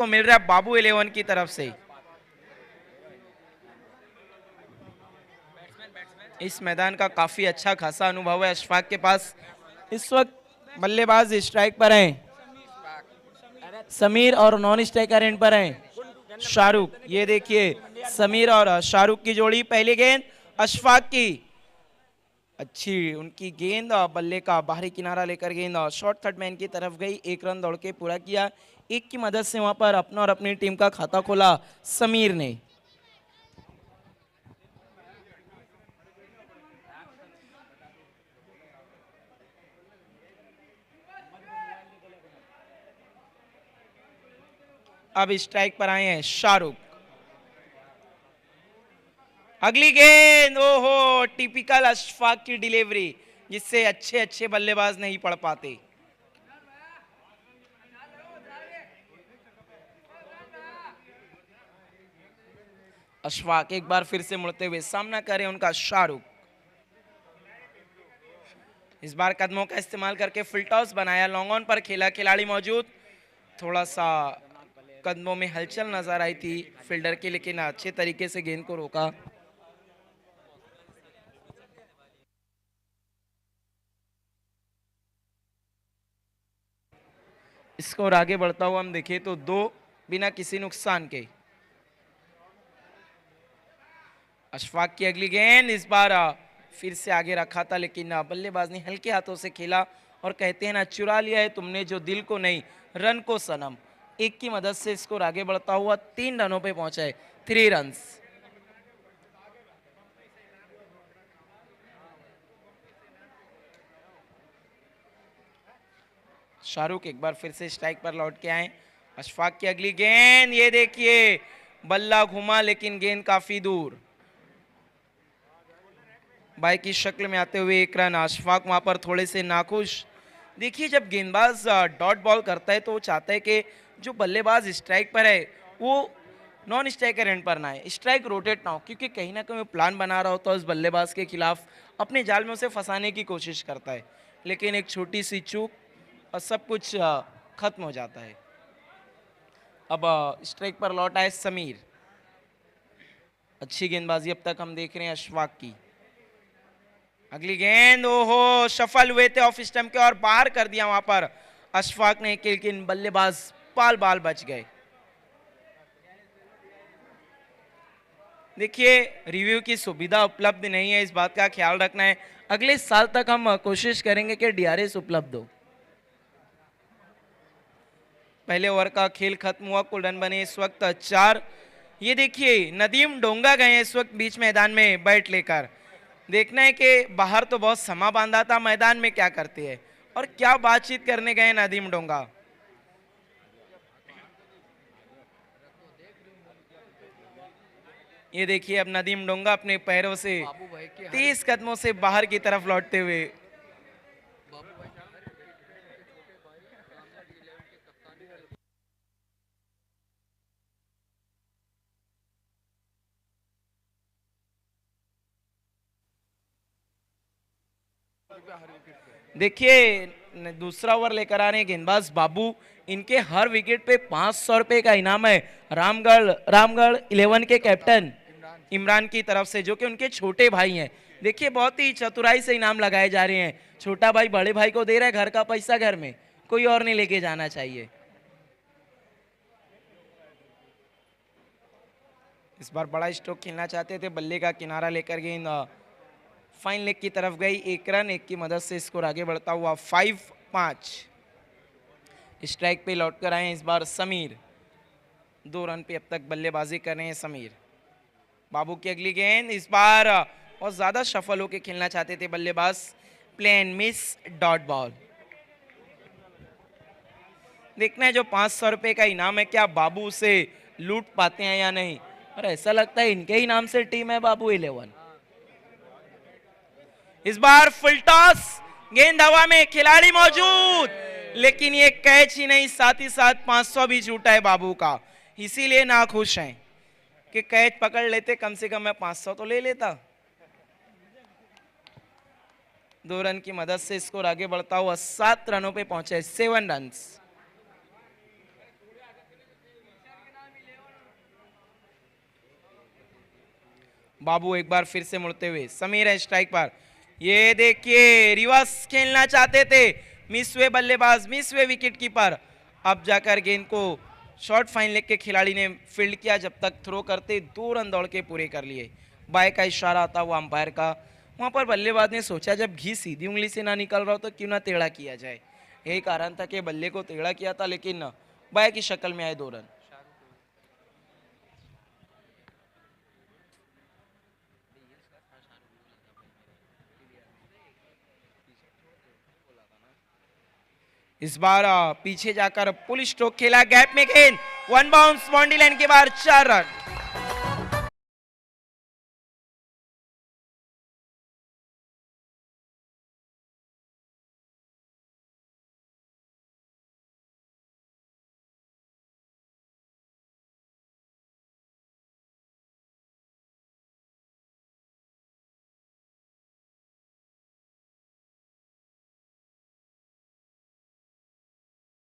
को मिल रहा है बाबू 11 की तरफ से। इस मैदान का काफी अच्छा खासा अनुभव है अशफाक के पास। इस वक्त बल्लेबाज स्ट्राइक पर हैं समीर और नॉन स्ट्राइकर एंड पर हैं शाहरुख। ये देखिए समीर और शाहरुख की जोड़ी। पहली गेंद अशफाक की, अच्छी उनकी गेंद, बल्ले का बाहरी किनारा लेकर गेंद शॉर्ट थर्ड मैन की तरफ गई। एक रन दौड़ के पूरा किया। एक की मदद से वहां पर अपना और अपनी टीम का खाता खोला समीर ने। अब स्ट्राइक पर आए हैं शाहरुख। अगली गेंद, ओहो, टिपिकल अशफाक की डिलीवरी जिससे अच्छे अच्छे बल्लेबाज नहीं पढ़ पाते। अशफाक एक बार फिर से मुड़ते हुए सामना करे उनका शाहरुख। इस बार कदमों का इस्तेमाल करके फुल टॉस बनाया, लॉन्ग ऑन पर खेला, खिलाड़ी मौजूद। थोड़ा सा कदमों में हलचल नजर आई थी फील्डर की, लेकिन अच्छे तरीके से गेंद को रोका। स्कोर आगे बढ़ता हुआ हम देखें तो 2 बिना किसी नुकसान के। अशफाक की अगली गेंद, इस बार फिर से आगे रखा था लेकिन बल्लेबाज ने हल्के हाथों से खेला। और कहते हैं ना, चुरा लिया है तुमने जो दिल को नहीं रन को सनम। एक की मदद से स्कोर आगे बढ़ता हुआ 3 रनों पे पहुंचा है, 3 रन्स। शाहरुख एक बार फिर से स्ट्राइक पर लौट के आए। अशफाक की अगली गेंद, ये देखिए बल्ला घुमा लेकिन गेंद काफी दूर। बाई की शक्ल में आते हुए 1 रन। अशफाक वहां पर थोड़े से नाखुश। देखिए जब गेंदबाज डॉट बॉल करता है तो वो चाहता है कि जो बल्लेबाज स्ट्राइक पर है वो नॉन स्ट्राइकर एंड पर ना है, स्ट्राइक रोटेट ना हो, क्योंकि कहीं ना कहीं वो प्लान बना रहा होता है उस बल्लेबाज के खिलाफ, अपने जाल में उसे फंसाने की कोशिश करता है। लेकिन एक छोटी सी चूक और सब कुछ खत्म हो जाता है। अब स्ट्राइक पर लौट आए समीर। अच्छी गेंदबाजी अब तक हम देख रहे हैं अशफाक की। अगली गेंद, ओहो, सफल हुए थे ऑफ स्टंप के और बाहर कर दिया वहां पर अशफाक ने, लेकिन बल्लेबाज पाल बाल बच गए। देखिए रिव्यू की सुविधा उपलब्ध नहीं है, इस बात का ख्याल रखना है। अगले साल तक हम कोशिश करेंगे कि डीआरएस उपलब्ध हो। पहले ओवर का खेल खत्म हुआ, कुल रन बने इस वक्त 4। ये देखिए नदीम डोंगा गए इस वक्त बीच मैदान में बैट लेकर। देखना है कि बाहर तो बहुत समा बांधा था, मैदान में क्या करते हैं और क्या बातचीत करने गए नदीम डोंगा। ये देखिए अब नदीम डोंगा अपने पैरों से 30 कदमों से बाहर की तरफ लौटते हुए। देखिए दूसरा ओवर लेकर आ रहे हैं गेंदबाज बाबू। इनके हर विकेट पे 500 रुपए का इनाम है रामगढ़ 11 के कैप्टन इमरान की तरफ से, जो कि उनके छोटे भाई हैं। देखिए बहुत ही चतुराई से इनाम लगाए जा रहे हैं। छोटा भाई बड़े भाई को दे रहा है घर का पैसा, घर में कोई और नहीं लेके जाना चाहिए। इस बार बड़ा स्ट्रोक खेलना चाहते थे, बल्ले का किनारा लेकर गेंद फाइन लेग की तरफ गई। 1 रन, 1 की मदद से स्कोर आगे बढ़ता हुआ 5-5। स्ट्राइक पे लौट कर आए हैं इस बार समीर। 2 रन पे अब तक बल्लेबाजी कर रहे हैं समीर। बाबू की अगली गेंद, इस बार बहुत ज्यादा सफल होकर खेलना चाहते थे बल्लेबाज, प्लेन मिस डॉट बॉल। देखना है जो 500 रुपए का इनाम है क्या बाबू उसे लूट पाते हैं या नहीं। और ऐसा लगता है इनके ही नाम से टीम है बाबू 11। इस बार फुल टॉस, गेंद हवा में, खिलाड़ी मौजूद, लेकिन ये कैच ही नहीं साथ ही साथ 500 भी छूटा है बाबू का। इसीलिए ना खुश हैं कि कैच पकड़ लेते, कम से कम मैं 500 तो ले लेता। 2 रन की मदद से स्कोर आगे बढ़ता हुआ 7 रनों पे पहुंचे, 7 रन्स। बाबू एक बार फिर से मुड़ते हुए, समीर है स्ट्राइक पर। ये देखिए रिवर्स खेलना चाहते थे, मिस हुए बल्लेबाज, मिस हुए विकेट कीपर। अब जाकर गेंद को शॉर्ट फाइन लेग के खिलाड़ी ने फील्ड किया, जब तक थ्रो करते 2 रन दौड़ के पूरे कर लिए। बाय का इशारा आता हुआ अंपायर का। वहां पर बल्लेबाज ने सोचा जब घी सीधी उंगली से ना निकल रहा हो तो क्यों ना टेढ़ा किया जाए। यही कारण था कि बल्ले को टेढ़ा किया था, लेकिन बाय की शक्ल में आए 2 रन। इस बार पीछे जाकर पुल स्ट्रोक खेला, गैप में गेंद, 1 बाउंस, बाउंड्री लाइन के बाहर, 4 रन।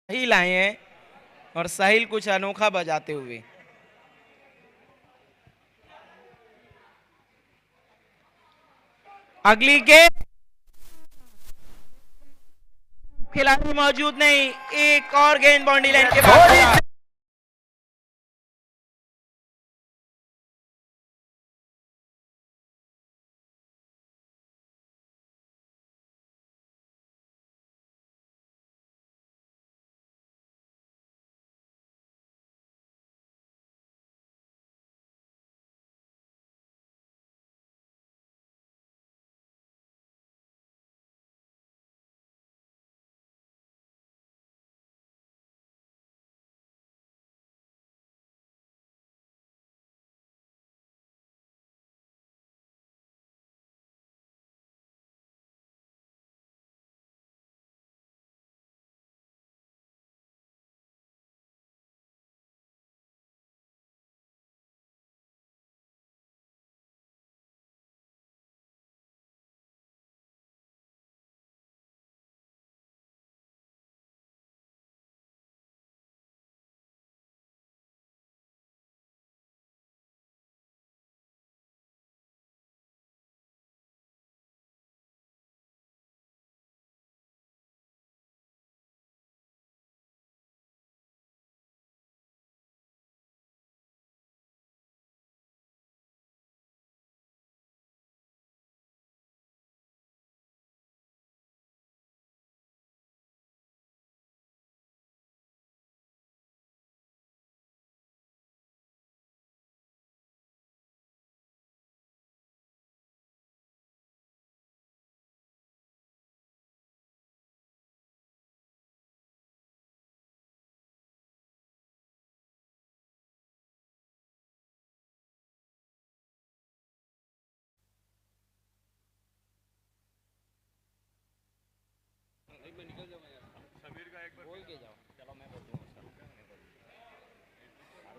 साहिल आए हैं और साहिल कुछ अनोखा बजाते हुए। अगली गेंद, खिलाड़ी मौजूद नहीं, एक और गेंद बाउंड्री लाइन के बाहर।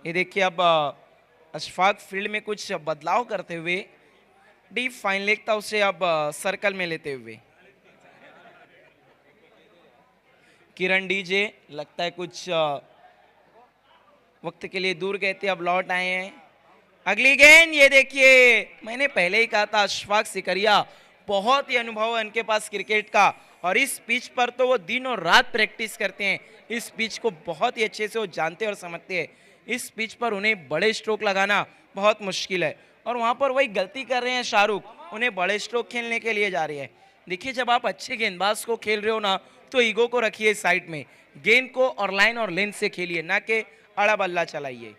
ये देखिए अब अशफाक फील्ड में कुछ बदलाव करते हुए, डीप फाइन लेग था उसे अब सर्कल में लेते हुए। किरण डीजे लगता है कुछ वक्त के लिए दूर गए थे, अब लौट आए हैं। अगली गेंद, ये देखिए मैंने पहले ही कहा था अशफाक सिकरिया बहुत ही अनुभव है उनके पास क्रिकेट का, और इस पिच पर तो वो दिन और रात प्रैक्टिस करते हैं। इस पिच को बहुत ही अच्छे से वो जानते और समझते हैं। इस पिच पर उन्हें बड़े स्ट्रोक लगाना बहुत मुश्किल है, और वहां पर वही गलती कर रहे हैं शाहरुख, उन्हें बड़े स्ट्रोक खेलने के लिए जा रही है। देखिए जब आप अच्छे गेंदबाज को खेल रहे हो ना, तो ईगो को रखिए साइड में, गेंद को और लाइन और लेंथ से खेलिए, ना कि अड़ा बल्ला चलाइए।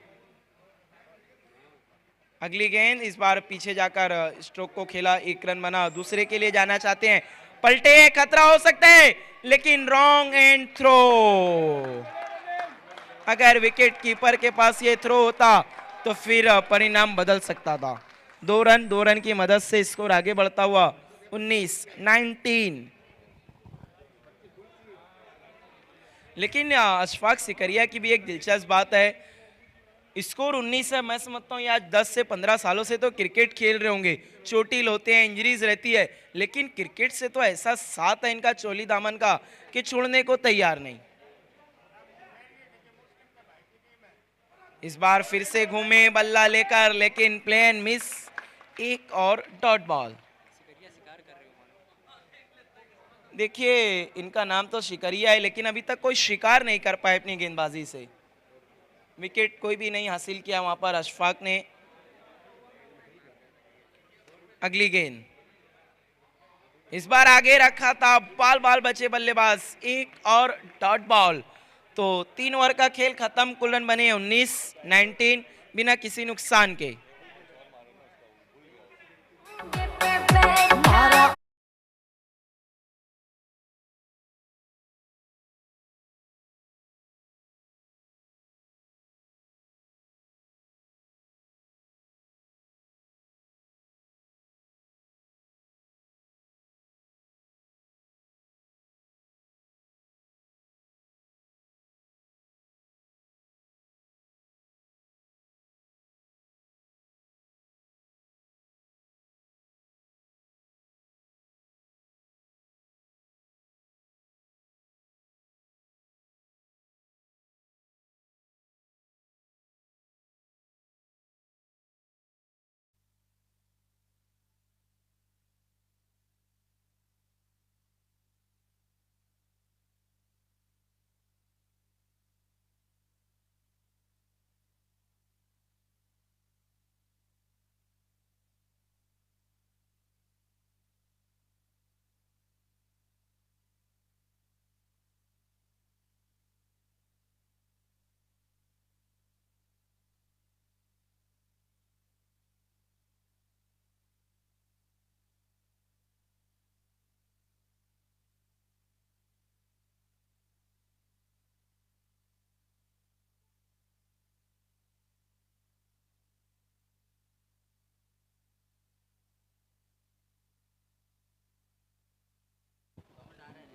अगली गेंद, इस बार पीछे जाकर स्ट्रोक को खेला, 1 रन बना, दूसरे के लिए जाना चाहते हैं, पलटे, खतरा हो सकता है, लेकिन रॉन्ग एंड थ्रो। अगर विकेट कीपर के पास ये थ्रो होता तो फिर परिणाम बदल सकता था। 2 रन की मदद से स्कोर आगे बढ़ता हुआ 19 लेकिन अशफाक सिकरिया की भी एक दिलचस्प बात है, स्कोर 19 है। मैं समझता हूँ आज 10 से 15 सालों से तो क्रिकेट खेल रहे होंगे, चोटिल होते हैं, इंजरीज रहती है, लेकिन क्रिकेट से तो ऐसा साथ है इनका चोली दामन का कि छोड़ने को तैयार नहीं। इस बार फिर से घूमे बल्ला लेकर, लेकिन प्लेन मिस एक और डॉट बॉल। देखिए इनका नाम तो शिकरिया है, लेकिन अभी तक कोई शिकार नहीं कर पाए अपनी गेंदबाजी से। विकेट कोई भी नहीं हासिल किया वहां पर अशफाक ने। अगली गेंद इस बार आगे रखा था, बाल बाल बचे बल्लेबाज, एक और डॉट बॉल। तो 3 ओवर का खेल खत्म, कुल रन बने 19 बिना किसी नुकसान के।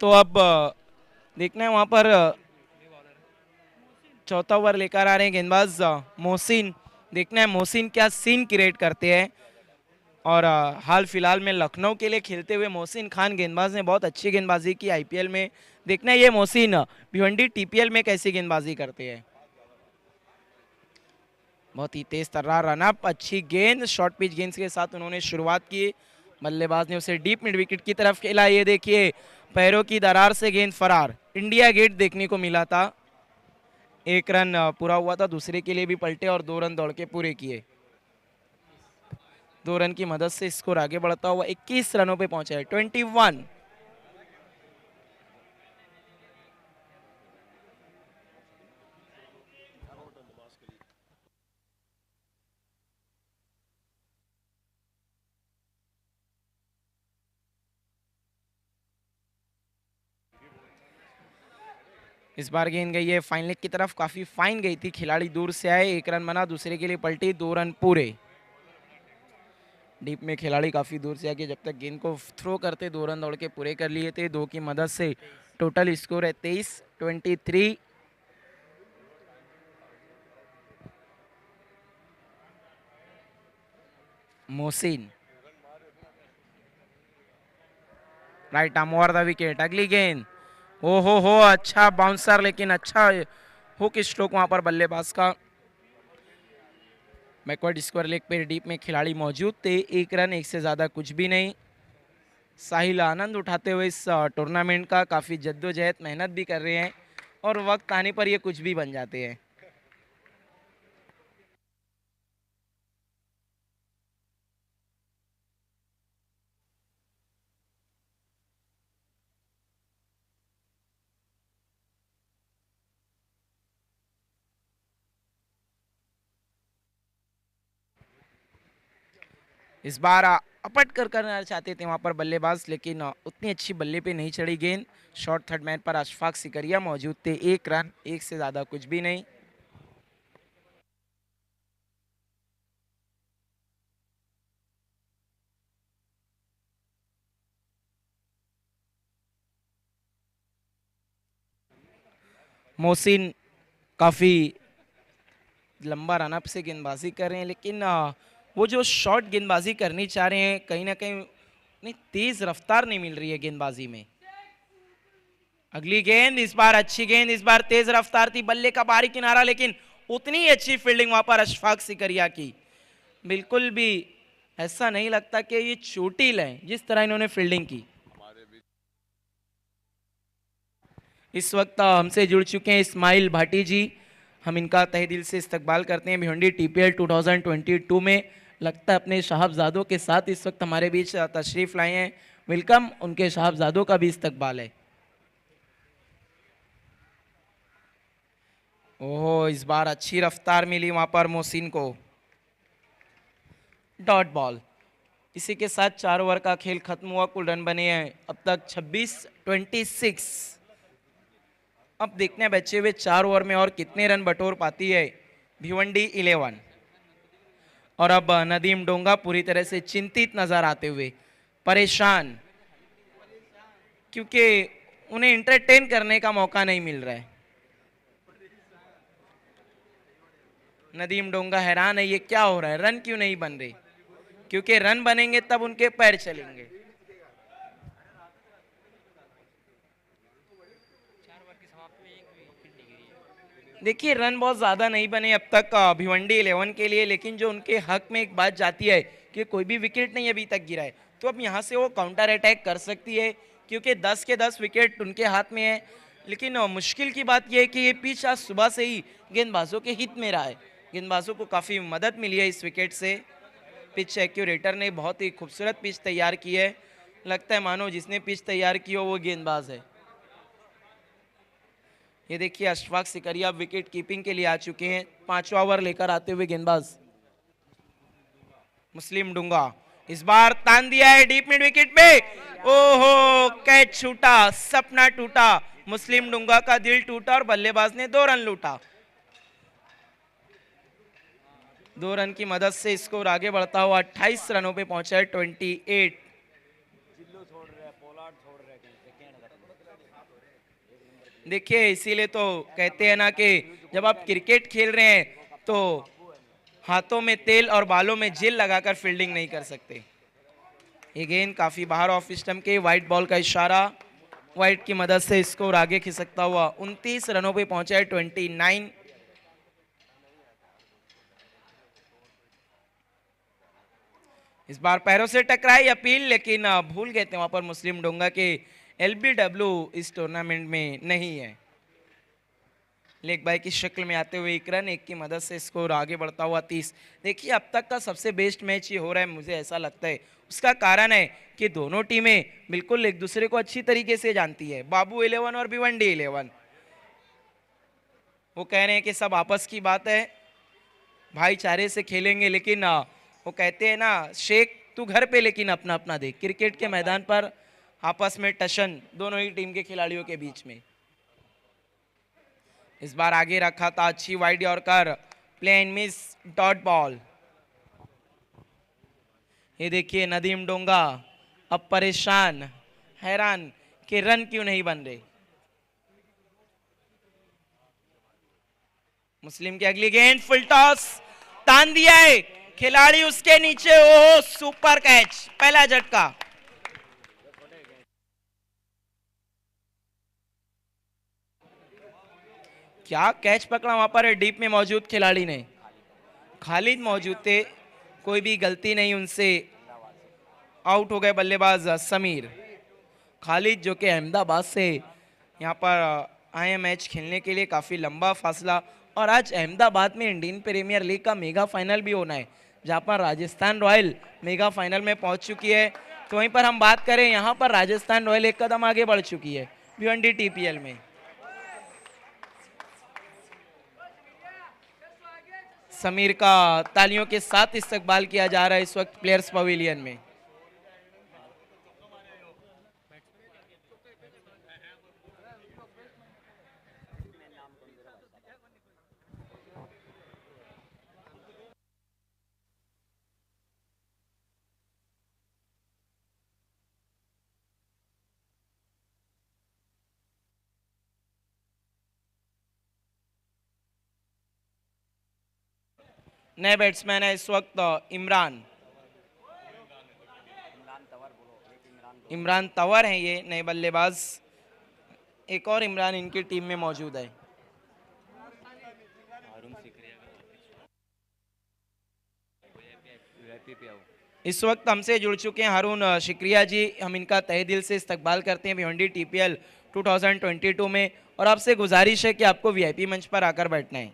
तो अब देखना है वहां पर चौथा ओवर लेकर आ रहे हैं गेंदबाज मोहसिन। देखना है मोहसिन क्या सीन क्रिएट करते हैं। और हाल फिलहाल में लखनऊ के लिए खेलते हुए मोहसिन खान गेंदबाज ने बहुत अच्छी गेंदबाजी की आईपीएल में। देखना है ये मोहसिन भिवंडी टीपीएल में कैसी गेंदबाजी करते हैं। बहुत ही तेज तर्रार रनअप, अच्छी गेंद, शॉर्ट पिच गेंद के साथ उन्होंने शुरुआत की। बल्लेबाज ने उसे डीप मिड विकेट की तरफ खेला। ये देखिए पैरों की दरार से गेंद फरार, इंडिया गेट देखने को मिला था। एक रन पूरा हुआ था, दूसरे के लिए भी पलटे और 2 रन दौड़ के पूरे किए। 2 रन की मदद से स्कोर आगे बढ़ता हुआ 21 रनों पे पहुंचा है, 21। इस बार गेंद गई है फाइन लेग की तरफ, काफी फाइन गई थी, खिलाड़ी दूर से आए, 1 रन बना, दूसरे के लिए पलटी, 2 रन पूरे। डीप में खिलाड़ी काफी दूर से आके जब तक गेंद को थ्रो करते 2 रन दौड़ के पूरे कर लिए थे। 2 की मदद से टोटल स्कोर है 23-23। Mohsin right arm over the wicket. अगली गेंद, ओ हो अच्छा बाउंसर, लेकिन अच्छा हुक स्ट्रोक वहां पर बल्लेबाज का। बैकवर्ड स्क्वायर लेग पे डीप में खिलाड़ी मौजूद थे। 1 रन, एक से ज्यादा कुछ भी नहीं। साहिल आनंद उठाते हुए इस टूर्नामेंट का, काफी जद्दोजहद मेहनत भी कर रहे हैं और वक्त आने पर ये कुछ भी बन जाते हैं। इस बार अपट कर करना चाहते थे वहां पर बल्लेबाज, लेकिन उतनी अच्छी बल्ले पे नहीं चढ़ी गेंद। शॉर्ट थर्ड मैन पर अशफाक सिकरिया मौजूद थे। 1 रन, एक से ज्यादा कुछ भी नहीं। मोहसिन काफी लंबा रनअप से गेंदबाजी कर रहे हैं, लेकिन वो जो शॉर्ट गेंदबाजी करनी चाह रहे हैं, कहीं ना कहीं नहीं, तेज रफ्तार नहीं मिल रही है गेंदबाजी में। अगली गेंद, इस बार अच्छी गेंद, इस बार तेज रफ्तार थी, बल्ले का बाहरी किनारा, लेकिन उतनी अच्छी फील्डिंग वहां पर अशफाक सिकरिया की। बिल्कुल भी ऐसा नहीं लगता कि ये चोटिल हैं जिस तरह इन्होंने फील्डिंग की। इस वक्त हमसे जुड़ चुके हैं इस्माइल भाटी जी, हम इनका तहे दिल से इस्तकबाल करते हैं भिवंडी टीपीएल 2022 में। लगता है अपने साहबजादों के साथ इस वक्त हमारे बीच तशरीफ लाए हैं। वेलकम, उनके साहबजादों का भी इस्तकबाल है। ओह, इस बार अच्छी रफ्तार मिली वहां पर मोहसिन को। Dot ball. इसी के साथ 4 ओवर का खेल खत्म हुआ, कुल रन बने हैं अब तक 26-26। अब देखने बचे हुए 4 ओवर में और कितने रन बटोर पाती है भिवंडी 11। और अब नदीम डोंगा पूरी तरह से चिंतित नजर आते हुए, परेशान, क्योंकि उन्हें इंटरटेन करने का मौका नहीं मिल रहा है। नदीम डोंगा हैरान है, ये क्या हो रहा है, रन क्यों नहीं बन रहे? क्योंकि रन बनेंगे तब उनके पैर चलेंगे। देखिए, रन बहुत ज्यादा नहीं बने अब तक भिवंडी 11 के लिए, लेकिन जो उनके हक में एक बात जाती है कि कोई भी विकेट नहीं अभी तक गिरा है, तो अब यहाँ से वो काउंटर अटैक कर सकती है, क्योंकि 10 के 10 विकेट उनके हाथ में है। लेकिन मुश्किल की बात यह है कि ये पिच आज सुबह से ही गेंदबाजों के हित में रहा है। गेंदबाजों को काफ़ी मदद मिली है इस विकेट से। पिच एक्यूरेटर ने बहुत ही खूबसूरत पिच तैयार की है, लगता है मानो जिसने पिच तैयार की हो वो गेंदबाज है। ये देखिए, अशफाक सिकरिया विकेट कीपिंग के लिए आ चुके हैं, 5वां ओवर लेकर आते हुए गेंदबाज मुस्लिम डुंगा। इस बार तान दिया है डीप मिड विकेट पे। ओहो, कैच छूटा, सपना टूटा, मुस्लिम डुंगा का दिल टूटा और बल्लेबाज ने 2 रन लूटा। 2 रन की मदद से स्कोर आगे बढ़ता हुआ 28 रनों पे पहुंचा है 28। देखिए, इसीलिए तो कहते हैं ना कि जब आप क्रिकेट खेल रहे हैं तो हाथों में तेल और बालों में जेल लगाकर फील्डिंग नहीं कर सकते। ये गेंद काफी बाहर ऑफ स्टंप के, व्हाइट बॉल का इशारा, व्हाइट की मदद से स्कोर आगे खिसकता हुआ 29 रनों पे पहुंचा है 29। इस बार पैरों से टकराई अपील, लेकिन भूल गए थे वहां पर मुस्लिम डोंगा के एलबीडब्ल्यू इस टूर्नामेंट में नहीं है। लेग बाय की शक्ल में आते हुए 1 रन, 1 की मदद से स्कोर आगे बढ़ता हुआ 30। देखिए, अब तक का सबसे बेस्ट मैच ये हो रहा है, मुझे ऐसा लगता है। उसका कारण है कि दोनों टीमें बिल्कुल एक दूसरे को अच्छी तरीके से जानती है। बाबू 11 और भिवंडी 11, वो कह रहे हैं कि सब आपस की बात है, भाईचारे से खेलेंगे, लेकिन वो कहते हैं ना, शेख तू घर पे लेकिन अपना अपना देख। क्रिकेट के मैदान पर आपस में टशन दोनों ही टीम के खिलाड़ियों के बीच में। इस बार आगे रखा था, अच्छी wide yorker, play and miss, dot ball. ये देखिए, नदीम डोंगा अब परेशान, हैरान कि रन क्यों नहीं बन रहे। मुस्लिम की अगली गेंद, फुल टॉस, तान दिया है, खिलाड़ी उसके नीचे। ओहो, सुपर कैच, पहला झटका। क्या कैच पकड़ा वहां पर डीप में मौजूद खिलाड़ी ने। खालिद मौजूद थे, कोई भी गलती नहीं उनसे। आउट हो गए बल्लेबाज समीर। खालिद जो कि अहमदाबाद से यहाँ पर आए हैं मैच खेलने के लिए, काफ़ी लंबा फासला। और आज अहमदाबाद में इंडियन प्रीमियर लीग का मेगा फाइनल भी होना है, जहाँ पर राजस्थान रॉयल मेगा फाइनल में पहुँच चुकी है। तो वहीं पर हम बात करें, यहाँ पर राजस्थान रॉयल एक कदम आगे बढ़ चुकी है भिवंडी टीपीएल में। समीर का तालियों के साथ इस्तकबाल किया जा रहा है इस वक्त प्लेयर्स पवेलियन में। नए बैट्समैन है इस वक्त इमरान। इमरान तंवर हैं ये नए बल्लेबाज। एक और इमरान इनकी टीम में मौजूद है। इस वक्त हमसे जुड़ चुके हैं हारून शिक्रिया जी। हम इनका तहे दिल से इस्तकबाल करते हैं भिवंडी टीपीएल 2022 में, और आपसे गुजारिश है कि आपको वीआईपी मंच पर आकर बैठना है।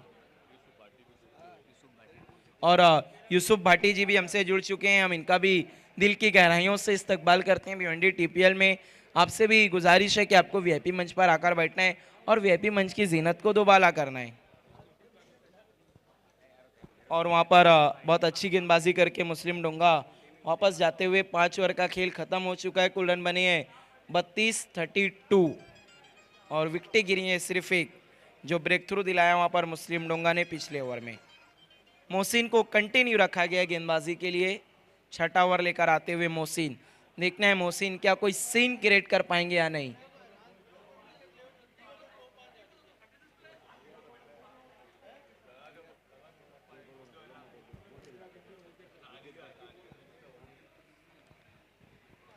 और यूसुफ भाटी जी भी हमसे जुड़ चुके हैं। हम इनका भी दिल की गहराइयों से इस्तकबाल करते हैं भिवंडी टीपीएल में। आपसे भी गुजारिश है कि आपको वीआईपी मंच पर आकर बैठना है और वीआईपी मंच की जीनत को दोबाला करना है। और वहाँ पर बहुत अच्छी गेंदबाजी करके मुस्लिम डोंगा वापस जाते हुए 5 ओवर का खेल खत्म हो चुका है। कुल रन बने हैं 32-32 और विकेटें गिरी हैं सिर्फ एक, जो ब्रेक थ्रू दिलाया वहाँ पर मुस्लिम डोंगा ने पिछले ओवर में। मोहसिन को कंटिन्यू रखा गया गेंदबाजी के लिए। 6ठा ओवर लेकर आते हुए मोहसिन, देखना है मोहसिन क्या कोई सीन क्रिएट कर पाएंगे या नहीं।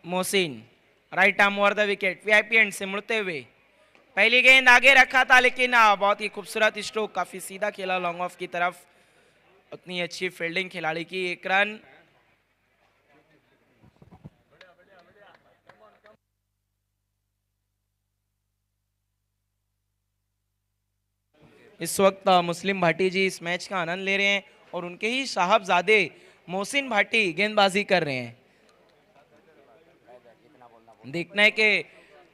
Mohsin right arm over the wicket, VIP and से मुड़ते हुए पहली गेंद आगे रखा था, लेकिन बहुत ही खूबसूरत स्ट्रोक, काफी सीधा खेला लॉन्ग ऑफ की तरफ। उतनी अच्छी फील्डिंग खिलाड़ी की, 1 रन। इस वक्त मुस्लिम भाटी जी इस मैच का आनंद ले रहे हैं और उनके ही साहबजादे मोहसिन भाटी गेंदबाजी कर रहे हैं। देखना है कि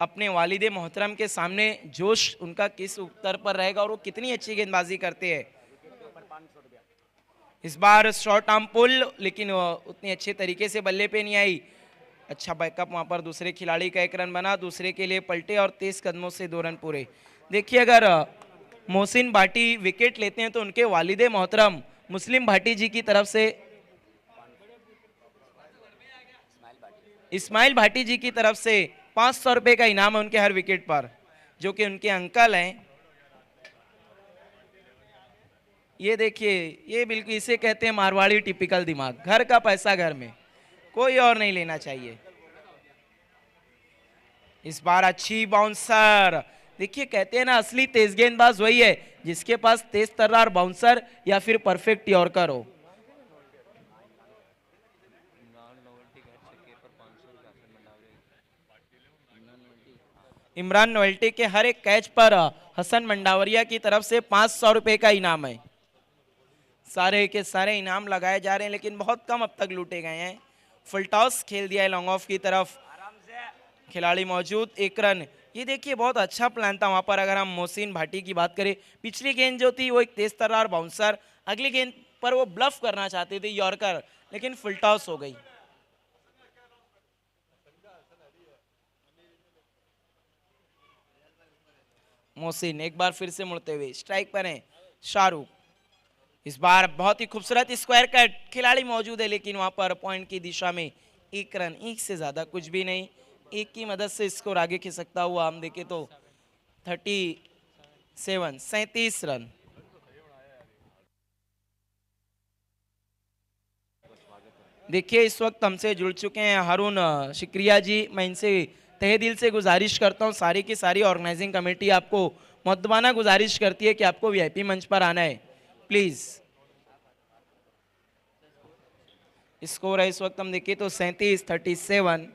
अपने वालिदे मोहतरम के सामने जोश उनका किस स्तर पर रहेगा और वो कितनी अच्छी गेंदबाजी करते हैं। इस बार शॉर्ट आर्म पुल, लेकिन उतनी अच्छे तरीके से बल्ले पे नहीं आई। अच्छा बैकअप वहां पर दूसरे खिलाड़ी का 1 रन बना, दूसरे के लिए पलटे और 23 कदमों से 2 रन पूरे। देखिए अगर मोहसिन भाटी विकेट लेते हैं तो उनके वालिदे मोहतरम मुस्लिम भाटी जी की तरफ से, इस्माइल भाटी जी की तरफ से 500 रुपए का इनाम है उनके हर विकेट पर, जो कि उनके अंकल हैं। ये देखिए, ये बिल्कुल इसे कहते हैं मारवाड़ी टिपिकल दिमाग, घर का पैसा घर में, कोई और नहीं लेना चाहिए। इस बार अच्छी बाउंसर, देखिए कहते हैं ना असली तेज गेंदबाज वही है जिसके पास तेज तर्रार बाउंसर या फिर परफेक्ट यॉर्कर हो। इमरान नोएल्टी के हर एक कैच पर हसन मंडावरिया की तरफ से 500 रुपए का इनाम है। सारे के सारे इनाम लगाए जा रहे हैं, लेकिन बहुत कम अब तक लूटे गए हैं। फुल टॉस खेल दिया है लॉन्ग ऑफ की तरफ, खिलाड़ी मौजूद, 1 रन। ये देखिए बहुत अच्छा प्लान था वहां पर। अगर हम मोहसिन भाटी की बात करें, पिछली गेंद जो थी वो एक तेज तर्रार बाउंसर, अगली गेंद पर वो ब्लफ करना चाहते थे यॉर्कर, लेकिन फुल टॉस हो गई। मोहसिन एक बार फिर से मुड़ते हुए स्ट्राइक पर हैं शाहरुख। इस बार बहुत ही खूबसूरत स्क्वायर कट, खिलाड़ी मौजूद है लेकिन वहां पर पॉइंट की दिशा में 1 रन, 1 से ज्यादा कुछ भी नहीं। 1 की मदद से स्कोर आगे खिसकता हुआ हम देखें तो 37 रन। देखिए इस वक्त हमसे जुड़ चुके हैं हारून शिक्रिया जी। मैं इनसे तहे दिल से गुजारिश करता हूं, सारी की सारी ऑर्गेनाइजिंग कमेटी आपको मुद्दबाना गुजारिश करती है कि आपको वीआईपी मंच पर आना है, प्लीज। स्कोर है इस वक्त हम देखें तो 37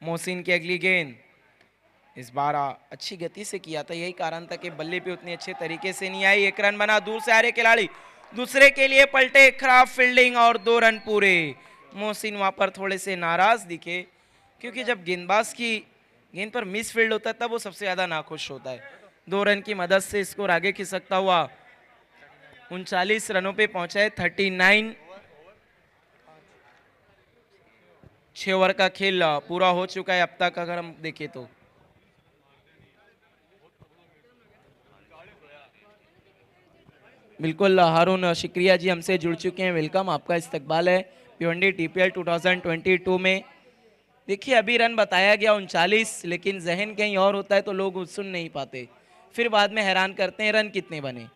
मोहसिन की अगली गेंद, इस बार अच्छी गति से किया था, यही कारण था कि बल्ले पे उतने अच्छे तरीके से नहीं आई। 1 रन बना, दूर से आ रहे खिलाड़ी दूसरे के लिए पलटे, खराब फील्डिंग और 2 रन पूरे। मोहसिन वहां पर थोड़े से नाराज दिखे, क्योंकि जब गेंदबाज की गेंद पर मिस फील्ड होता है तब वो सबसे ज्यादा नाखुश होता है। 2 रन की मदद से स्कोर आगे खिसकता हुआ 39 रनों पे पहुंचा है। 39, 6 ओवर का खेल पूरा हो चुका है अब तक अगर हम देखें तो। बिल्कुल हारून शिक्रिया जी हमसे जुड़ चुके हैं, वेलकम, आपका इस्तकबाल है भिवंडी टीपीएल 2022 में। देखिए अभी रन बताया गया 39, लेकिन जहन कहीं और होता है तो लोग सुन नहीं पाते, फिर बाद में हैरान करते हैं रन कितने बने।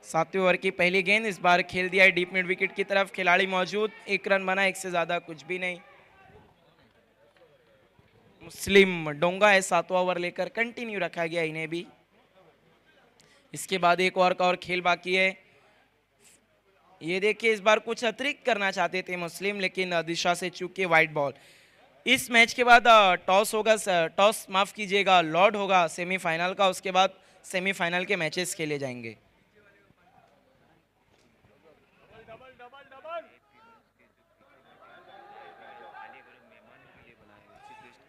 7वें ओवर की पहली गेंद, इस बार खेल दिया है डीप मिड विकेट की तरफ, खिलाड़ी मौजूद, 1 रन बना, 1 से ज्यादा कुछ भी नहीं। मुस्लिम डोंगा है 7वां ओवर लेकर कंटिन्यू रखा गया इन्हें भी। इसके बाद एक ओवर का और खेल बाकी है। ये देखिए इस बार कुछ अतिरिक्त करना चाहते थे मुस्लिम, लेकिन दिशा से चूक के वाइड बॉल। इस मैच के बाद टॉस होगा, टॉस माफ कीजिएगा, लॉर्ड होगा सेमीफाइनल का। उसके बाद सेमीफाइनल के मैचेस खेले जाएंगे।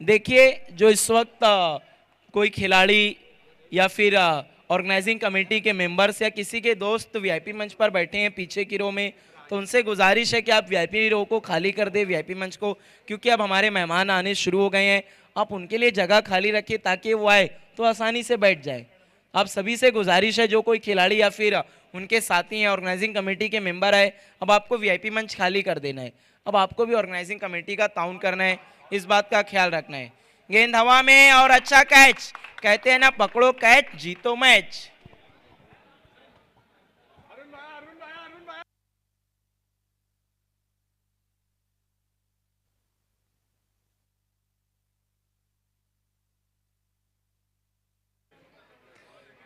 देखिए जो इस वक्त कोई खिलाड़ी या फिर ऑर्गेनाइजिंग कमेटी के मेंबर्स या किसी के दोस्त वीआईपी मंच पर बैठे हैं पीछे की रो में, तो उनसे गुजारिश है कि आप वीआईपी रो को खाली कर दें, वीआईपी मंच को, क्योंकि अब हमारे मेहमान आने शुरू हो गए हैं। आप उनके लिए जगह खाली रखिए ताकि वो आए तो आसानी से बैठ जाए। आप सभी से गुजारिश है, जो कोई खिलाड़ी या फिर उनके साथी हैं, ऑर्गेनाइजिंग कमेटी के मेंबर है, अब आपको वीआईपी मंच खाली कर देना है। अब आपको भी ऑर्गेनाइजिंग कमेटी का ताउन करना है, इस बात का ख्याल रखना है। गेंद हवा में और अच्छा कैच, कहते हैं ना पकड़ो कैच जीतो मैच।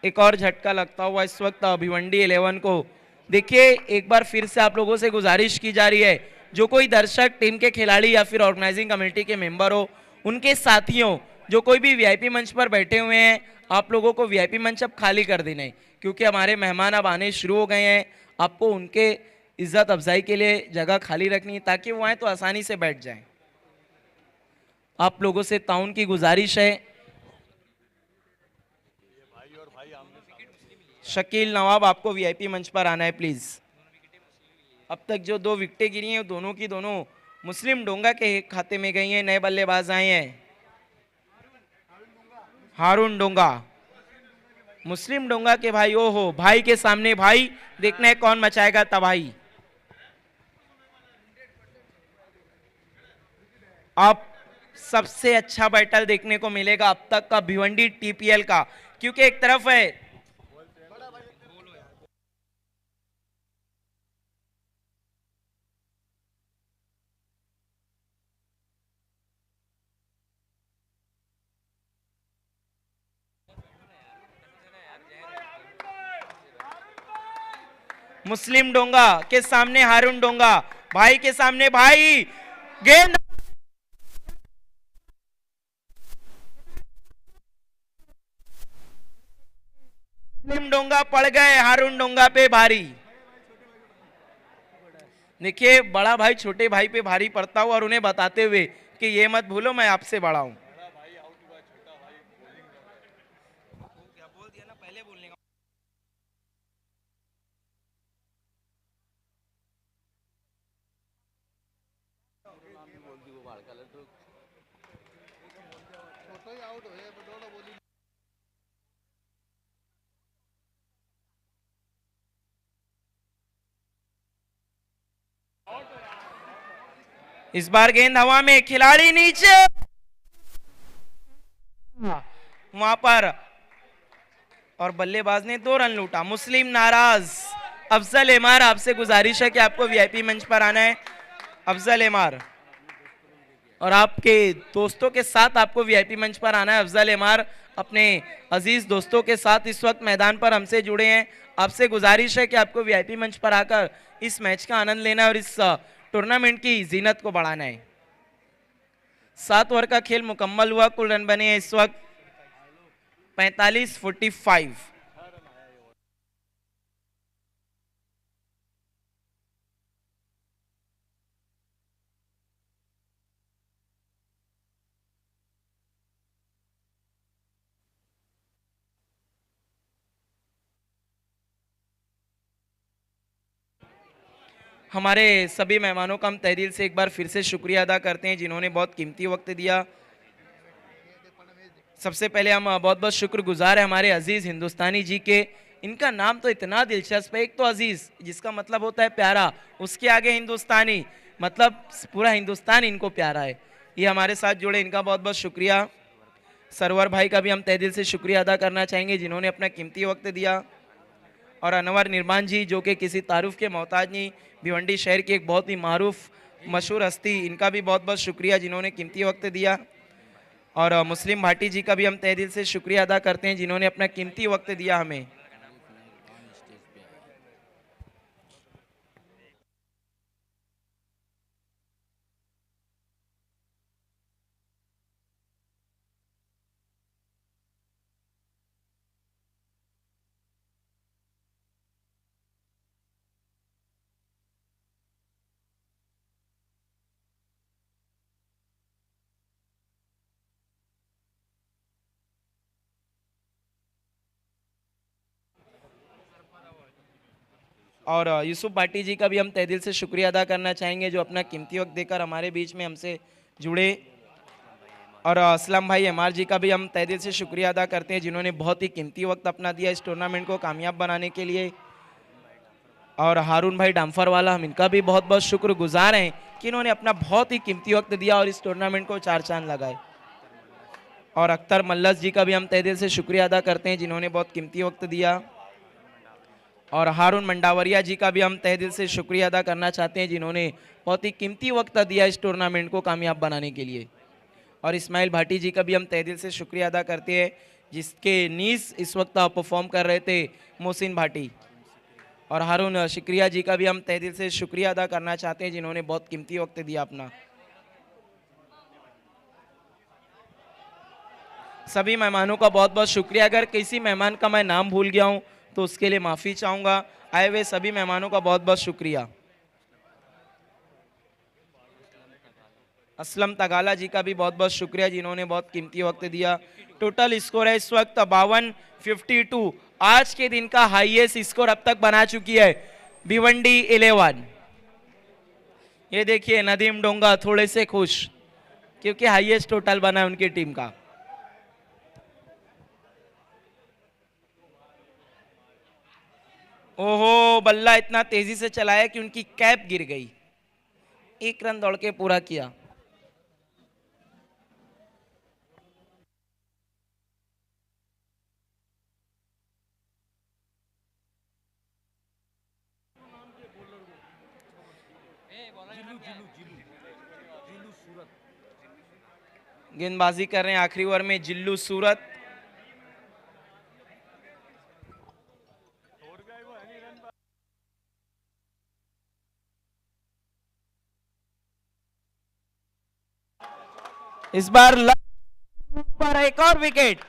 एक और झटका लगता हुआ इस वक्त भिवंडी 11 को। देखिए एक बार फिर से आप लोगों से गुजारिश की जा रही है, जो कोई दर्शक टीम के खिलाड़ी या फिर ऑर्गेनाइजिंग कमेटी के मेंबर हो, उनके साथियों, जो कोई भी वीआईपी मंच पर बैठे हुए हैं, आप लोगों को वीआईपी मंच अब खाली कर देना है, क्योंकि हमारे मेहमान अब आने शुरू हो गए हैं। आपको उनके इज्जत अफजाई के लिए जगह खाली रखनी है ताकि वो आए तो आसानी से बैठ जाए। आप लोगों से ताउन की गुजारिश है। शकील नवाब आपको वीआईपी मंच पर आना है प्लीज। अब तक जो 2 विकेटें गिरी हैं दोनों की दोनों मुस्लिम डोंगा के खाते में गई हैं। नए बल्लेबाज आए हैं हारून डोंगा, मुस्लिम डोंगा के भाई। ओहो, भाई के सामने भाई, देखना है कौन मचाएगा तबाही। अब सबसे अच्छा बैटल देखने को मिलेगा अब तक का भिवंडी टीपीएल का, क्योंकि एक तरफ है मुस्लिम डोंगा के सामने हारून डोंगा, भाई के सामने भाई। गेंद मुस्लिम डोंगा पड़ गए हारून डोंगा पे भारी। देखिए बड़ा भाई छोटे भाई पे भारी पड़ता हुआ और उन्हें बताते हुए कि ये मत भूलो मैं आपसे बड़ा हूं। इस बार गेंद हवा में, खिलाड़ी नीचे, वहां पर और बल्लेबाज ने 2 रन लूटा। मुस्लिम नाराज। अफजल एमार आपसे गुजारिश है कि आपको वीआईपी मंच पर आना है। अफजल एमार और आपके दोस्तों के साथ आपको वीआईपी मंच पर आना है। अफजल एमार अपने अजीज दोस्तों के साथ इस वक्त मैदान पर हमसे जुड़े हैं। आपसे गुजारिश है कि आपको वीआईपी मंच पर आकर इस मैच का आनंद लेना है और इस टूर्नामेंट की जीनत को बढ़ाना है। 7 ओवर का खेल मुकम्मल हुआ। कुल रन बने हैं इस वक्त 45-45। हमारे सभी मेहमानों का हम तहे दिल से एक बार फिर से शुक्रिया अदा करते हैं जिन्होंने बहुत कीमती वक्त दिया। सबसे पहले हम बहुत बहुत शुक्रगुजार है हमारे अजीज हिंदुस्तानी जी के। इनका नाम तो इतना दिलचस्प है, एक तो अजीज जिसका मतलब होता है प्यारा, उसके आगे हिंदुस्तानी मतलब पूरा हिंदुस्तान इनको प्यारा है। ये हमारे साथ जुड़े, इनका बहुत बहुत शुक्रिया। सरवर भाई का भी हम तहे दिल से शुक्रिया अदा करना चाहेंगे जिन्होंने अपना कीमती वक्त दिया। और अनवर निर्माण जी जो कि किसी तारुफ के मोहताज नहीं, भिवंडी शहर की एक बहुत ही मारूफ मशहूर हस्ती, इनका भी बहुत बहुत शुक्रिया जिन्होंने कीमती वक्त दिया। और मुस्लिम भाटी जी का भी हम तहे दिल से शुक्रिया अदा करते हैं जिन्होंने अपना कीमती वक्त दिया हमें। और यूसुफ भाटी जी का भी हम तहे दिल से शुक्रिया अदा करना चाहेंगे जो अपना कीमती वक्त देकर हमारे बीच में हमसे जुड़े। और असलम भाई एमआर जी का भी हम तहे दिल से शुक्रिया अदा करते हैं जिन्होंने बहुत ही कीमती वक्त अपना दिया इस टूर्नामेंट को कामयाब बनाने के लिए। और हारून भाई डाम्फर वाला, हम इनका भी बहुत बहुत शुक्रगुजार हैं कि इन्होंने अपना बहुत ही कीमती वक्त दिया और इस टूर्नामेंट को चार चांद लगाए। और अख्तर मल्लस जी का भी हम तहे दिल से शुक्रिया अदा करते हैं जिन्होंने बहुत कीमती वक्त दिया। और हारून मंडावरिया जी का भी हम तहे दिल से शुक्रिया अदा करना चाहते हैं जिन्होंने बहुत ही कीमती वक्त दिया इस टूर्नामेंट को कामयाब बनाने के लिए। और इस्माइल भाटी जी का भी हम तहे दिल से शुक्रिया अदा करते हैं जिसके नीस इस वक्त परफॉर्म कर रहे थे मोहसिन भाटी। और हारून शिक्रिया जी का भी हम तहे दिल से शुक्रिया अदा करना चाहते हैं जिन्होंने बहुत कीमती वक्त दिया अपना। सभी मेहमानों का बहुत बहुत शुक्रिया। अगर किसी मेहमान का मैं नाम भूल गया हूं तो उसके लिए माफ़ी चाहूँगा। आए हुए सभी मेहमानों का बहुत बहुत शुक्रिया। असलम तगाला जी का भी बहुत बहुत शुक्रिया जिन्होंने बहुत कीमती वक्त दिया। टोटल स्कोर है इस वक्त 52-52। आज के दिन का हाईएस्ट स्कोर अब तक बना चुकी है भिवंडी 11। ये देखिए नदीम डोंगा थोड़े से खुश क्योंकि हाईएस्ट टोटल बना है उनकी टीम का। ओहो, बल्ला इतना तेजी से चलाया कि उनकी कैप गिर गई। एक रन दौड़ के पूरा किया। गेंदबाजी कर रहे हैं आखिरी ओवर में जिल्लू सूरत। इस बार पर एक और विकेट।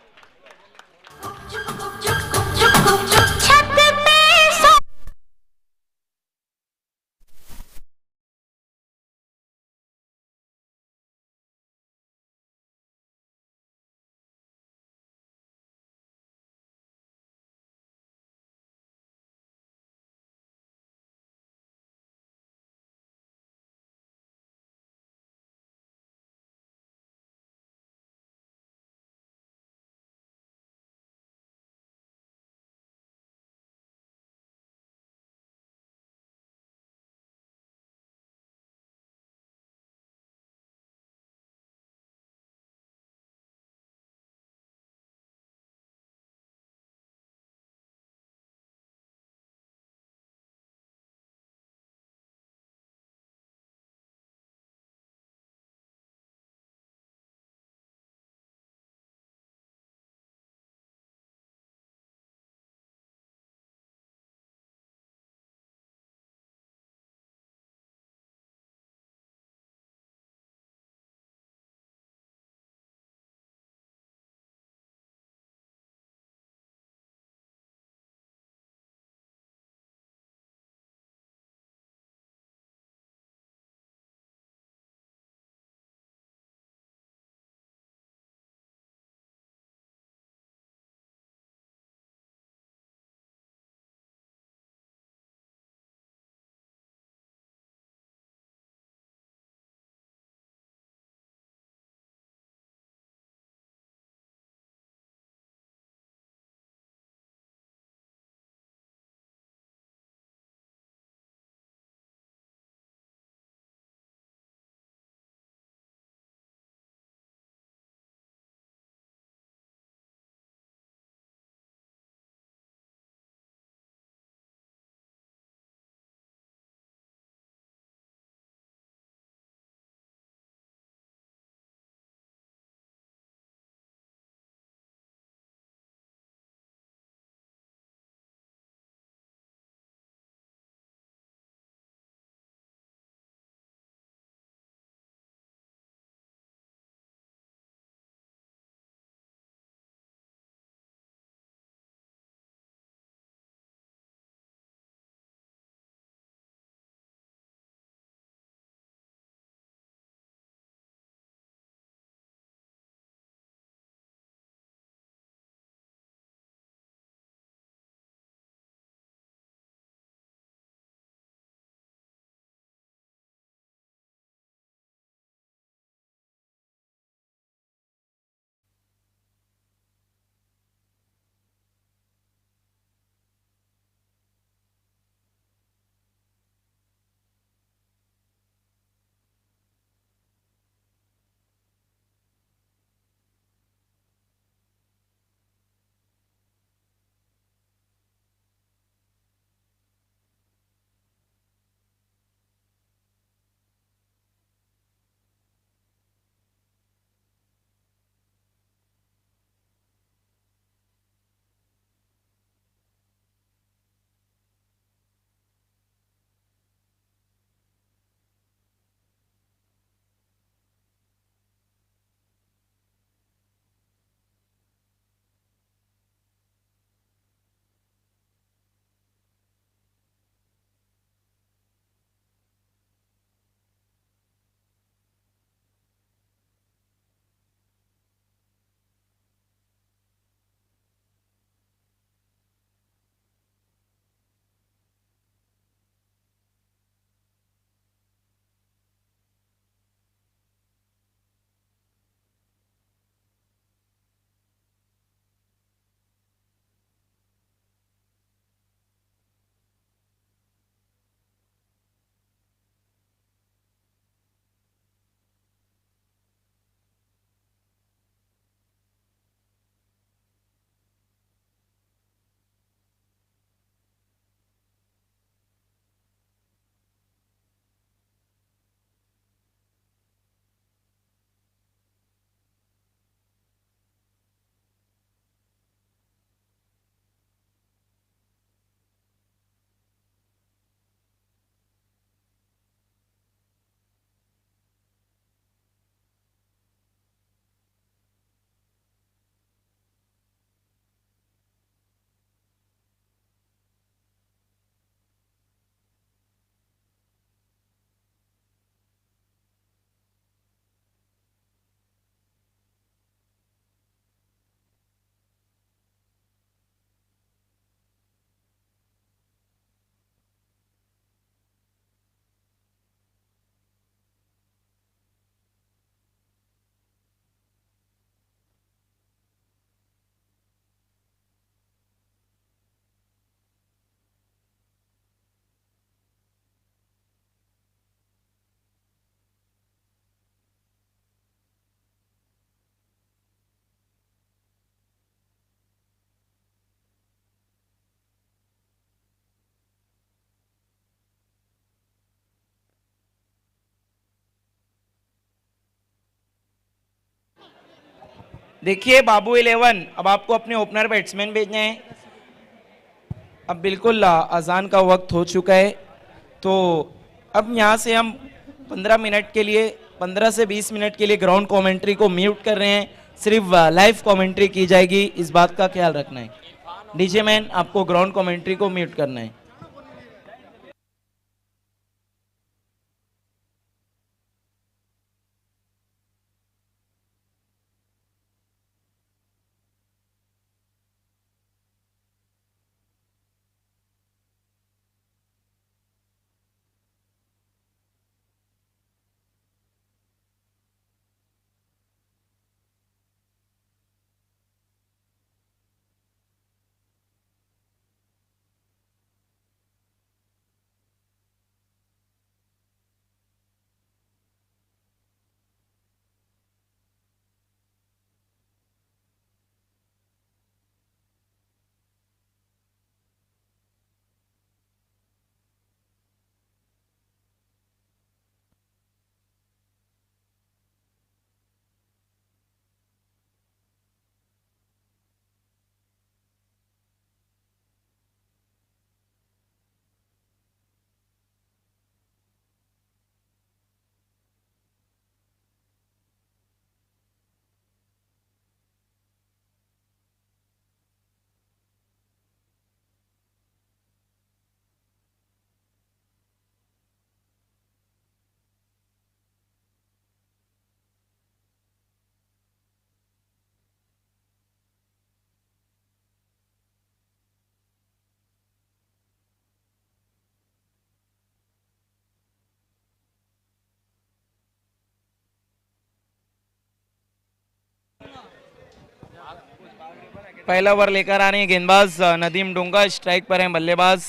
देखिए बाबू 11, अब आपको अपने ओपनर बैट्समैन भेजने हैं। अब बिल्कुल अजान का वक्त हो चुका है, तो अब यहाँ से हम 15 मिनट के लिए, 15 से 20 मिनट के लिए ग्राउंड कमेंट्री को म्यूट कर रहे हैं। सिर्फ लाइव कमेंट्री की जाएगी, इस बात का ख्याल रखना है। डीजे मैन, आपको ग्राउंड कमेंट्री को म्यूट करना है। पहला ओवर लेकर आ रहे हैं गेंदबाज नदीम डोंगा, स्ट्राइक पर हैं बल्लेबाज।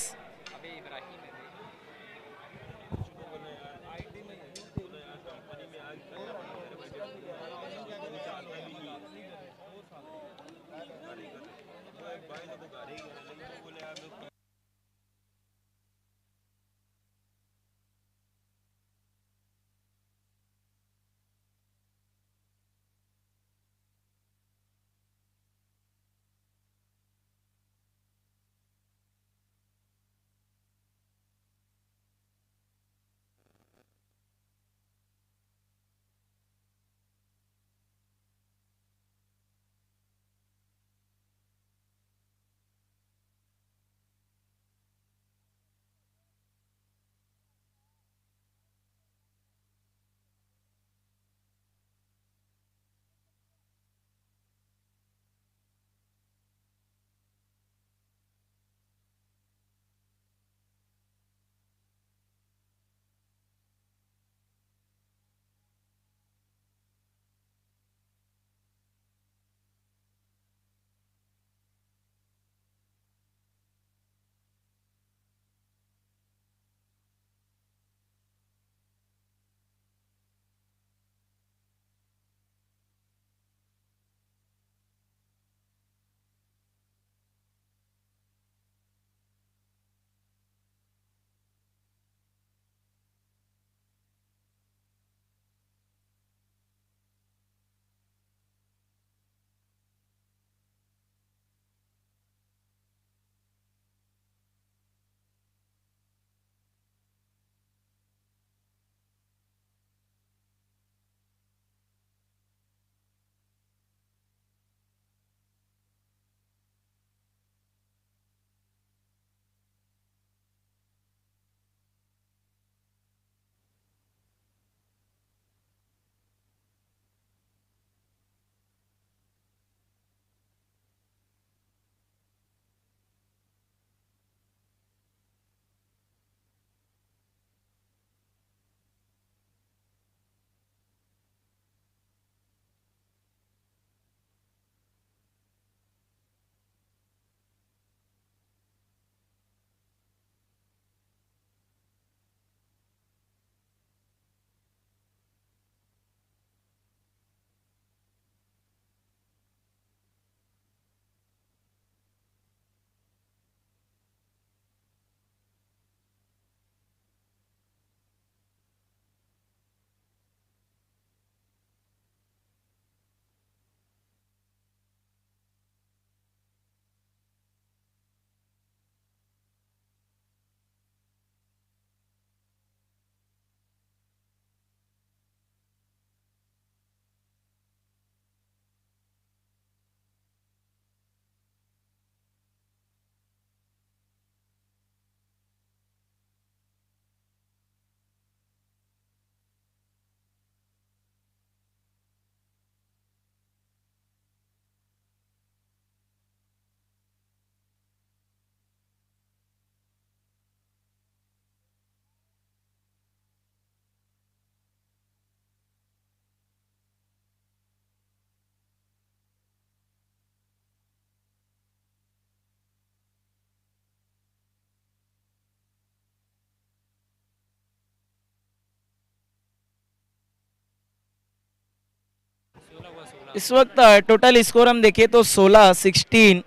इस वक्त टोटल स्कोर हम देखें तो 16-16।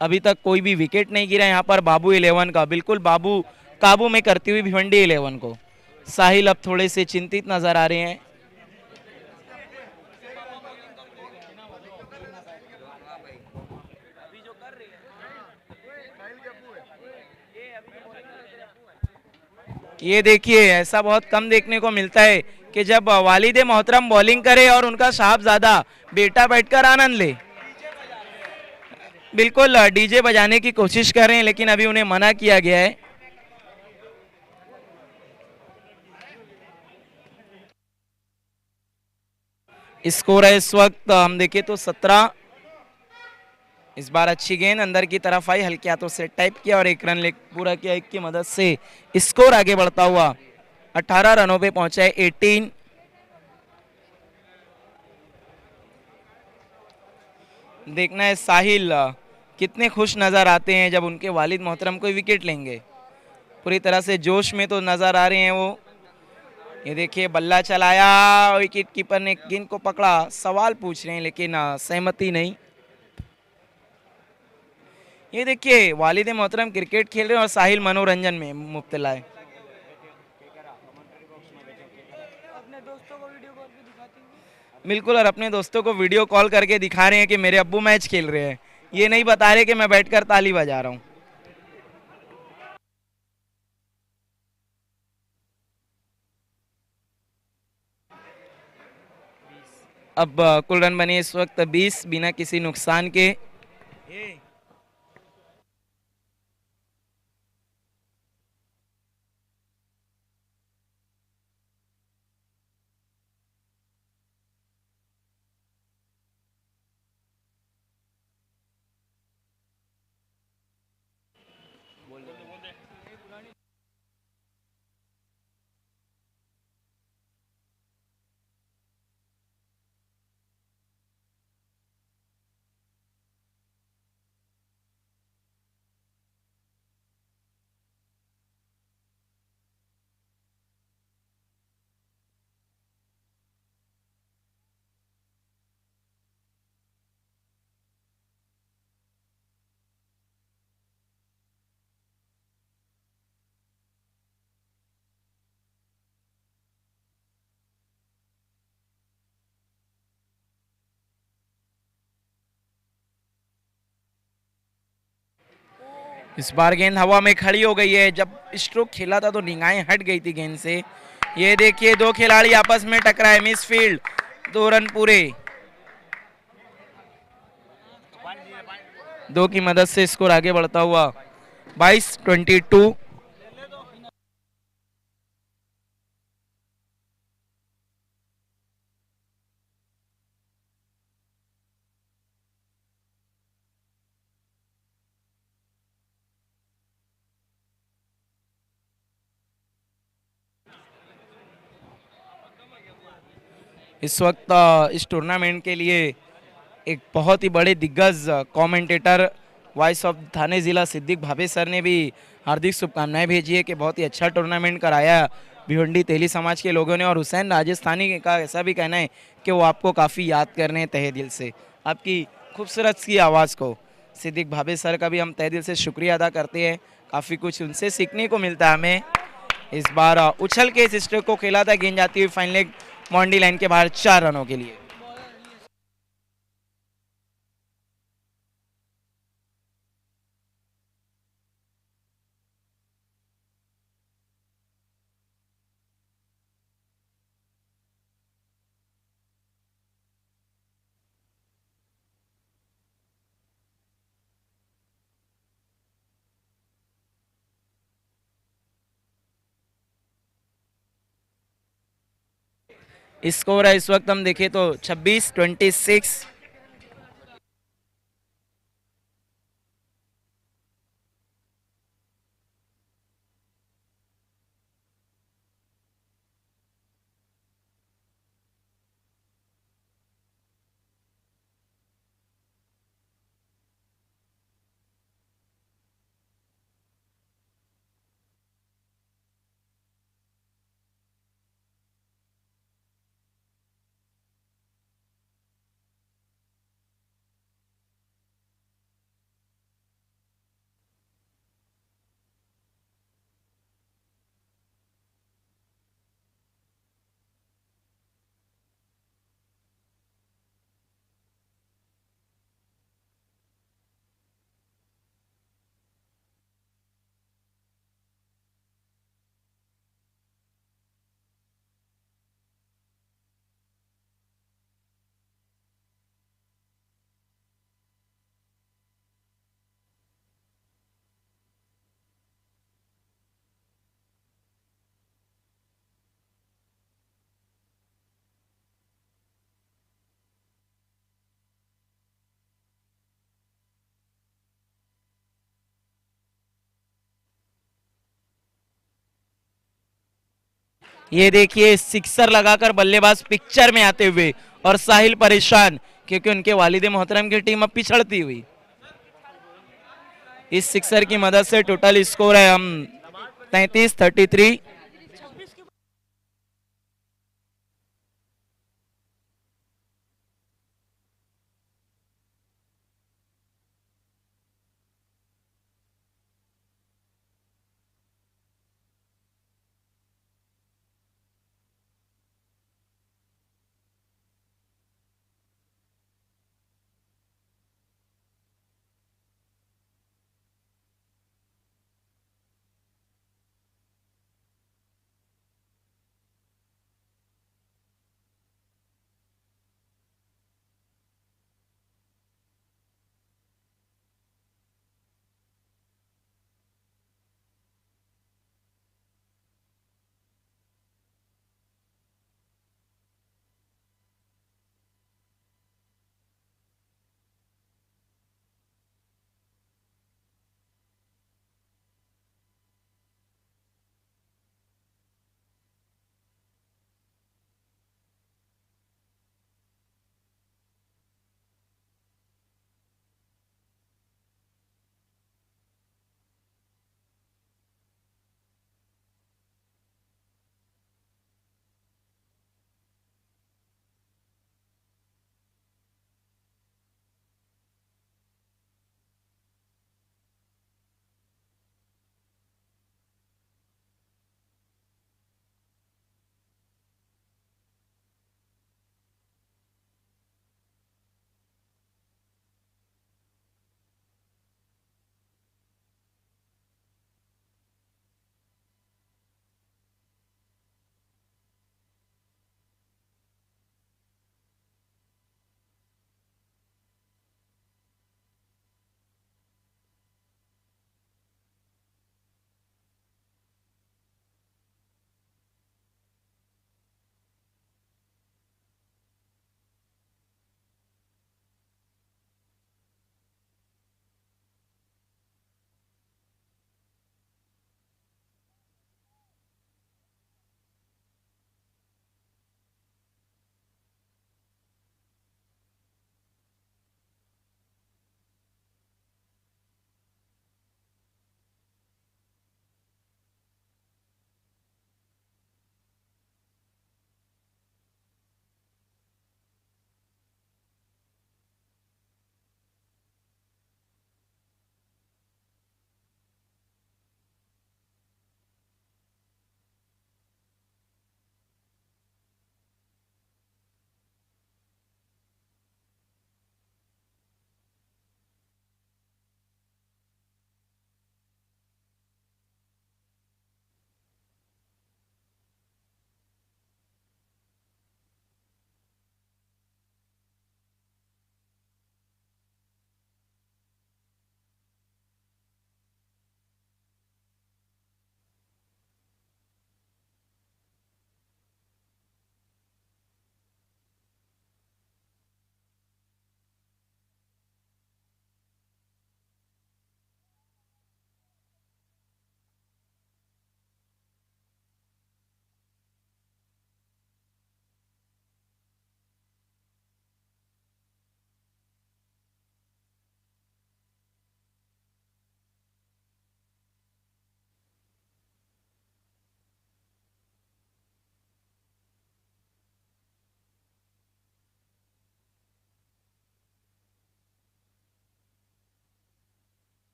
अभी तक कोई भी विकेट नहीं गिरा यहाँ पर बाबू 11 का। बिल्कुल बाबू काबू में करती हुई भिवंडी 11 को। साहिल अब थोड़े से चिंतित नजर आ रहे हैं। ये देखिए ऐसा बहुत कम देखने को मिलता है कि जब वालिद मोहतरम बॉलिंग करे और उनका साहबजादा बेटा बैठकर आनंद ले। बिल्कुल डीजे बजाने की कोशिश कर रहे हैं लेकिन अभी उन्हें मना किया गया है। स्कोर है इस वक्त हम देखें तो 17। इस बार अच्छी गेंद अंदर की तरफ आई, हल्के हाथों से टाइप किया और एक रन ले पूरा किया। एक की मदद से स्कोर आगे बढ़ता हुआ 18 रनों पे पहुंचा है 18। देखना है साहिल कितने खुश नजर आते हैं जब उनके वालिद मोहतरम कोई विकेट लेंगे। पूरी तरह से जोश में तो नजर आ रहे हैं वो। ये देखिए बल्ला चलाया, विकेट कीपर ने गेंद को पकड़ा। सवाल पूछ रहे हैं लेकिन सहमति नहीं। ये देखिए वालिद मोहतरम क्रिकेट खेल रहे हैं और साहिल मनोरंजन में मुब्तला है। बिल्कुल, और अपने दोस्तों को वीडियो कॉल करके दिखा रहे हैं कि मेरे अब्बू मैच खेल रहे हैं। ये नहीं बता रहे कि मैं बैठकर ताली बजा रहा हूँ। अब कुल रन बने इस वक्त 20 बिना किसी नुकसान के। इस बार गेंद हवा में खड़ी हो गई है। जब स्ट्रोक खेला था तो निगाहें हट गई थी गेंद से। ये देखिए दो खिलाड़ी आपस में टकराए, मिस फील्ड, 2 रन पूरे। 2 की मदद से स्कोर आगे बढ़ता हुआ 22-22। इस वक्त इस टूर्नामेंट के लिए एक बहुत ही बड़े दिग्गज कमेंटेटर वॉइस ऑफ थाने ज़िला सिद्दीक भाभे सर ने भी हार्दिक शुभकामनाएं भेजी है कि बहुत ही अच्छा टूर्नामेंट कराया भिवंडी तेली समाज के लोगों ने। और हुसैन राजस्थानी का ऐसा भी कहना है कि वो आपको काफ़ी याद कर रहे हैं तहे दिल से, आपकी खूबसूरत सी आवाज़ को। सिद्दीक भाभे सर का भी हम तहे दिल से शुक्रिया अदा करते हैं। काफ़ी कुछ उनसे सीखने को मिलता है हमें। इस बार उछल के इस स्ट्रोक को खेला था, गेंद जाती हुई फाइन लेग बाउंड्री लाइन के बाहर 4 रनों के लिए। स्कोर है इस वक्त हम देखें तो 26-26। ये देखिए सिक्सर लगाकर बल्लेबाज पिक्चर में आते हुए और साहिल परेशान क्योंकि उनके वालिद मोहतरम की टीम अब पिछड़ती हुई। इस सिक्सर की मदद से टोटल स्कोर है हम 33-33।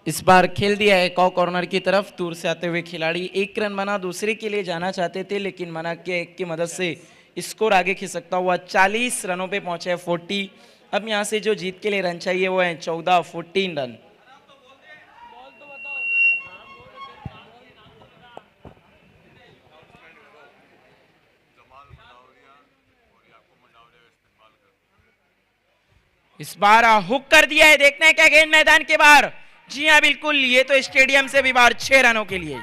इस बार खेल दिया है कॉ कॉर्नर की तरफ। दूर से आते हुए खिलाड़ी एक रन बना दूसरे के लिए जाना चाहते थे लेकिन मना के एक की मदद से स्कोर आगे खिसकता हुआ 40 रनों पे पहुंचे है 40। अब यहां से जो जीत के लिए रन चाहिए वो है 14 रन। इस बार हुक कर दिया है, देखना है क्या गेंद मैदान के बाहर। जी हाँ बिल्कुल, ये तो स्टेडियम से भी बाहर 6 रनों के लिए।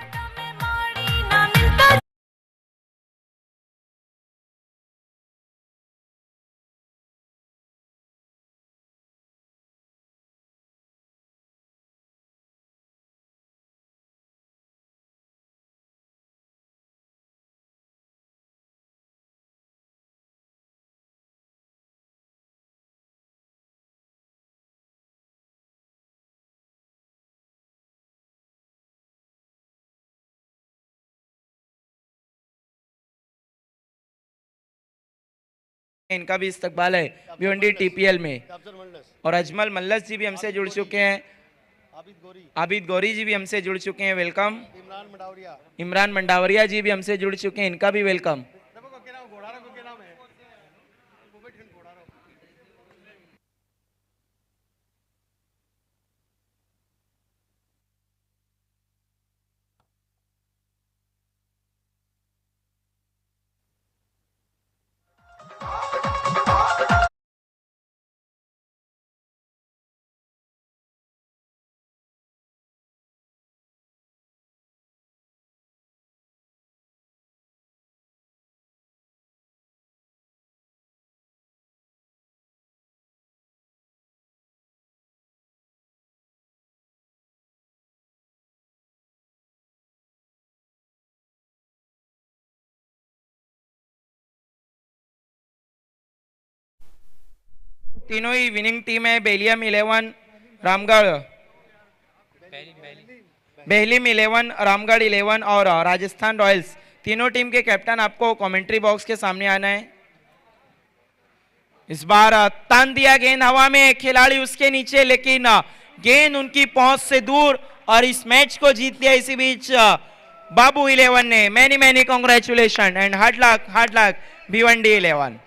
इनका भी इस्तकबाल है भिवंडी टीपीएल में। और अजमल मल्लस जी भी हमसे जुड़ चुके हैं, आबिद गौरी जी भी हमसे जुड़ चुके हैं, वेलकम। इमरान मंडावरिया जी भी हमसे जुड़ चुके हैं, इनका भी वेलकम। तीनों ही विनिंग टीम है, बेलियम 11 रामगढ़, बेहलीम 11 रामगढ़ 11 और राजस्थान रॉयल्स। तीनों टीम के कैप्टन आपको कमेंट्री बॉक्स के सामने आना है। इस बार तान दिया गेंद हवा में, खिलाड़ी उसके नीचे, लेकिन गेंद उनकी पहुंच से दूर और इस मैच को जीत लिया इसी बीच बाबू 11 ने। Many many congratulation and hard luck Bhiwandi 11।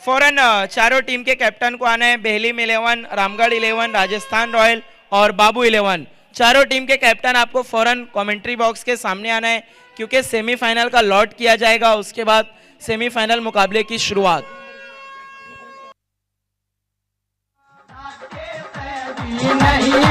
फौरन चारों टीम के कैप्टन को आना है, बेहलीम 11 रामगढ़ 11 राजस्थान रॉयल और बाबू 11। चारों टीम के कैप्टन आपको फौरन कमेंट्री बॉक्स के सामने आना है, क्योंकि सेमीफाइनल का लॉट किया जाएगा, उसके बाद सेमीफाइनल मुकाबले की शुरुआत। नहीं